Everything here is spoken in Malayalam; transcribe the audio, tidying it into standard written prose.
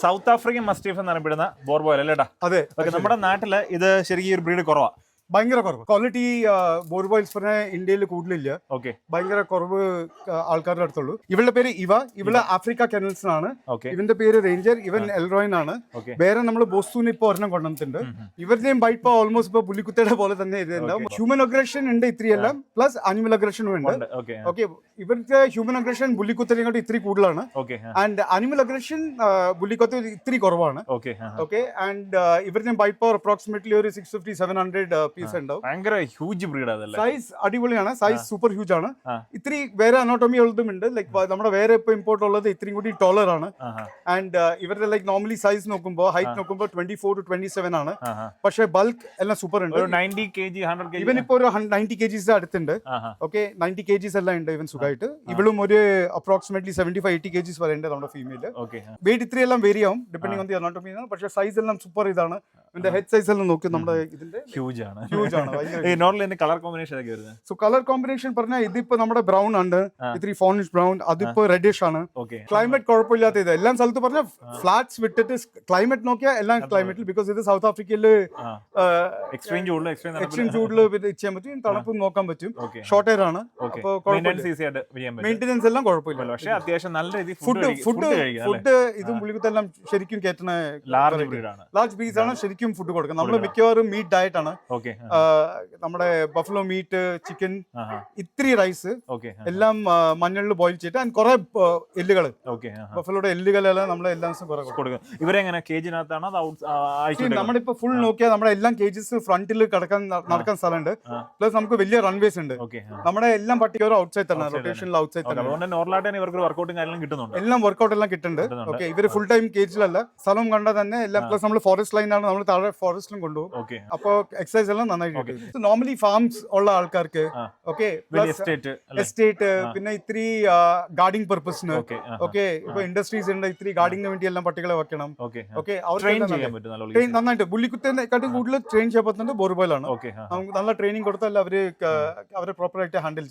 സൗത്ത് ആഫ്രിക്കൻ മസ്റ്റീഫ് എന്നറിയപ്പെടുന്ന ബോർബോയിൽ അല്ലേട്ടാ? അതെ. നമ്മുടെ നാട്ടില് ഇത് ശരിക്കും ഈ ഒരു ബ്രീഡ് കുറവാ, ഭയങ്കര കുറവ്. ക്വാളിറ്റി ബോർബോയിൽസ് പറഞ്ഞ ഇന്ത്യയിൽ കൂടുതലില്ല. ഓക്കെ, ഭയങ്കര കുറവ് ആൾക്കാരുടെ അടുത്തുള്ളൂ. ഇവളുടെ പേര് ഇവള് ആഫ്രിക്ക കെനൽസ് ആണ്. ഓക്കെ, ഇവന്റെ പേര് റേഞ്ചർ, ഇവൻ എൽറോയിൻ ആണ്. ഓക്കെ. വേറെ നമ്മൾ ബോസ്റ്റൂന് ഇപ്പൊ ഒരെണ്ണം കൊണ്ടുവന്നിട്ടുണ്ട്. ഇവരുടെയും ബൈറ്റ് ഇപ്പൊ ഓൾമോസ്റ്റ് ഇപ്പൊ പുലിക്കുത്തയുടെ പോലെ തന്നെ ഇതുണ്ടാവും. ഹ്യൂമൻ അഗ്രഷൻ ഉണ്ട് ഇത്രയെല്ലാം, പ്ലസ് ആനിമൽ അഗ്രഷനും ഉണ്ട്. ഓക്കെ, ഇവരുടെ ഹ്യൂമൻ അഗ്രഷൻ പുലിക്കുത്തനെ കൊണ്ട് ഇത്തിരി കൂടുതലാണ്. ആൻഡ് ആനിമൽ അഗ്രഷൻ പുലിക്കുത്ത ഇത്തിരി കുറവാണ്. ഓക്കെ, ആൻഡ് ഇവരുടെ ബൈറ്റ് പവർ അപ്രോക്സിമേറ്റ്ലി ഒരു 650-700 പീസ് ഉണ്ടാവും. ഭയങ്കര ഹ്യൂജ് ബ്രീഡ് അതല്ലേ? സൈസ് അടിപൊളിയാണ്, സൈസ് സൂപ്പർ ഹ്യൂജ് ആണ്. ഇത്തിരി വേറെ അനോട്ടോമി ഉള്ളതും ഉണ്ട്. ലൈക്ക് നമ്മുടെ വേറെ ഇപ്പൊ ഇമ്പോർട്ട് ഉള്ളത് ഇത്രയും കൂടി ടോളർ ആണ്. ആൻഡ് ഇവരുടെ ലൈക്ക് നോർമലി സൈസ് നോക്കുമ്പോൾ ഹൈറ്റ് നോക്കുമ്പോൾ 24 to 27 ആണ്. പക്ഷേ ബൾക്ക് എല്ലാം സൂപ്പർ ഉണ്ട്. 90 kg 100 kg ഇവൻ ഇപ്പൊ ഒരു 90 kgs അടുത്തുണ്ട്. ഓക്കെ, 90 kgs എല്ലാം ഉണ്ട് ഇവൻ സുഖമായിട്ട്. ഇവളും ഒരു അപ്രോക്സിമേറ്റ്ലി 75-80 kgs വരെ ഉണ്ട് നമ്മുടെ ഫീമെയില്. വെയിറ്റ് ഇത്രയും എല്ലാം വേരി ആവും ഡിപ്പെൻഡിങ് ഓൺ ദി അനോട്ടമി. പക്ഷേ സൈസ് എല്ലാം സൂപ്പർ ഇതാണ്. ഇതിന്റെ ഹെഡ് സൈസ് എല്ലാം നോക്കി നമ്മുടെ ഇതിന്റെ ഹ്യൂജ് ആണ്. കളർ കോമ്പിനേഷൻ പറഞ്ഞാൽ ഇതിപ്പോ നമ്മുടെ ബ്രൗൺ ആണ്, ഇത്തിരി ഫോണിഷ് ബ്രൗൺ, അതിപ്പോ റെഡിഷ് ആണ്. ക്ലൈമറ്റ് കുഴപ്പമില്ലാത്ത ഇത് എല്ലാം സ്ഥലത്ത് പറഞ്ഞാൽ ഫ്ലാറ്റ്സ് വിട്ടിട്ട് ക്ലൈമറ്റ് നോക്കിയാൽ എല്ലാം ക്ലൈമറ്റിൽ, ബിക്കോസ് ഇത് സൗത്ത് ആഫ്രിക്കയില് എക്സ്ട്രീം ചൂടില് ചെയ്യാൻ പറ്റും, തണുപ്പ് നോക്കാൻ പറ്റും. ഷോർട്ട് എയർ ആണ്, അപ്പൊ മെയിൻ്റെനൻസ് എല്ലാം കുഴപ്പമില്ല. പക്ഷേ അത്യാവശ്യം നല്ല രീതിയിൽ ഫുഡ് ഇതും പുള്ളിക്കുത്തെല്ലാം ശരിക്കും കയറ്റുന്ന ലാർജ് ബ്രീഡ്സ് ആണ്. ശരിക്കും ഫുഡ് കൊടുക്കുന്നത് നമ്മൾ മിക്കവാറും മീറ്റ് ഡയറ്റ് ആണ്. നമ്മുടെ ബഫലോ മീറ്റ്, ചിക്കൻ, ഇത്തിരി റൈസ് എല്ലാം മഞ്ഞളിൽ ബോയിൽ ചെയ്തിട്ട് ആൻഡ് കുറെ എല്ലുകള്, ബഫലോയുടെ എല്ലുകളെല്ലാം നമ്മൾ എല്ലാ ദിവസവും കുറെ കൊടുക്കും. ഇവരെങ്ങനെ കേജിനകത്താണ്? നമ്മളിപ്പോ ഫുൾ നോക്കിയാൽ നമ്മുടെ എല്ലാം കേജസ് ഫ്രണ്ടിൽ നടക്കാൻ സ്ഥലമുണ്ട്. പ്ലസ് നമുക്ക് വലിയ റൺവേസ് ഉണ്ട്. നമ്മുടെ എല്ലാം പട്ടിക ഔട്ട്സൈഡ് തന്നെ, റൊട്ടേഷനിൽ ഔട്ട്സൈഡ് തന്നെ. എല്ലാം വർക്കൗട്ട് എല്ലാം കിട്ടുന്നുണ്ട്. ഓക്കെ, ഇവര് ഫുൾ ടൈം കേജിലല്ല, സ്ഥലം കണ്ടാൽ തന്നെ എല്ലാം. പ്ലസ് നമ്മൾ ഫോറസ്റ്റ് ലൈനാണ്, നമ്മൾ താഴെ ഫോറസ്റ്റിലും കൊണ്ടുപോകും. അപ്പൊ എക്സസൈസ് എല്ലാം നന്നായിട്ട് കിട്ടും. നോർമലി ഫാംസ് ഉള്ള ആൾക്കാർക്ക്, ഓക്കെ, എസ്റ്റേറ്റ്, പിന്നെ ഇത്തിരി ഗാർഡിംഗ് പർപ്പസിന്, ഓക്കെ, ഇപ്പൊ ഇൻഡസ്ട്രീസ് ഉണ്ട്, ഇത്തിരി ഗാർഡിങ്ങിന് വേണ്ടി എല്ലാം പട്ടികളെ വെക്കണം. ഓക്കെ, അവർക്ക് നന്നായിട്ട് പുള്ളിക്കുത്തേക്കാട്ടും കൂടുതൽ ട്രെയിൻ ചെയ്യാൻ പറ്റുന്നത് ബോർബോയിലാണ്. നമുക്ക് നല്ല ട്രെയിനിങ് കൊടുത്താൽ അവരെ പ്രോപ്പർ ആയിട്ട് ഹാൻഡിൽ ചെയ്യും.